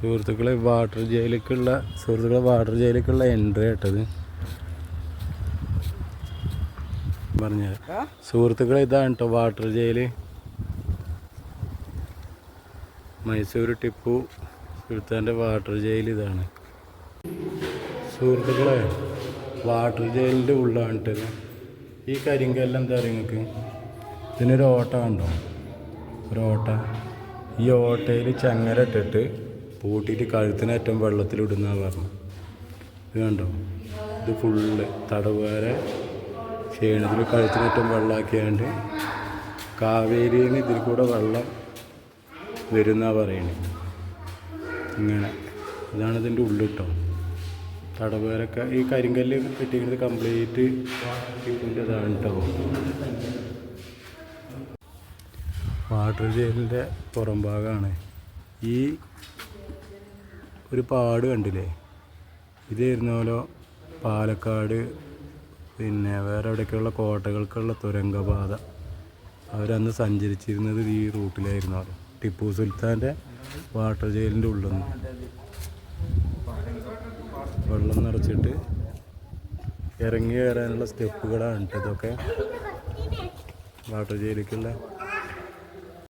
സുഹൃത്തുക്കളെ water ജയിലേക്കുള്ള entry ആയിട്ടത് പറഞ്ഞത്. സുഹൃത്തുക്കളെ ഇതാണ് കേട്ടോ വാട്ടർ ജയില്. മൈസൂർ ടിപ്പു സുൽത്താൻ്റെ വാട്ടർ ജയിൽ ഇതാണ് സുഹൃത്തുക്കളെ. വാട്ടർ ജയിലിൻ്റെ ഉള്ളാണ് ഇട്ടത്. ഈ കരിങ്കല്ല് എന്താ പറയുക നിങ്ങൾക്ക്? ഇതിനൊരു ഓട്ട കണ്ടോ? ഒരോട്ട. ഈ ഓട്ടയിൽ ചങ്ങല ഇട്ടിട്ട് പൂട്ടിയിട്ട് കഴുത്തിനറ്റം വെള്ളത്തിലിടുന്നതാണ് പറഞ്ഞു. ഇത് കണ്ടോ? ഇത് ഫുള്ള് തടവുകാരെ ക്ഷീണത്തിൽ കഴുത്തിനറ്റം വെള്ളമാക്കിയാണ്ട് കാവേരിയിൽ നിന്ന് ഇതിൽ കൂടെ വെള്ളം വരുന്നാണ് പറയണത്. ഇങ്ങനെ ഇതാണ് ഇതിൻ്റെ ഉള്ളിട്ടോ. തടവുകാരൊക്കെ ഈ കരിങ്കല്ല് കിട്ടിയത് കംപ്ലീറ്റ് ഇതിൻ്റെതാണ് കേട്ടോ. വാട്ടർ ജയിലിൻ്റെ പുറം ഭാഗമാണ് ഈ ഒരു പാട് കണ്ടില്ലേ? ഇതായിരുന്നല്ലോ പാലക്കാട് പിന്നെ വേറെ എവിടെയൊക്കെയുള്ള കോട്ടകൾക്കുള്ള തുരങ്കപാത. അവരന്ന് സഞ്ചരിച്ചിരുന്നത് ഈ റൂട്ടിലായിരുന്നല്ലോ. ടിപ്പു സുൽത്താൻ്റെ വാട്ടർ ജയിലിൻ്റെ ഉള്ളിൽ നിന്ന് വെള്ളം നിറച്ചിട്ട് ഇറങ്ങി കയറാനുള്ള സ്റ്റെപ്പുകളാണ് ഇതൊക്കെ വാട്ടർ ജയിലിലേക്കുള്ള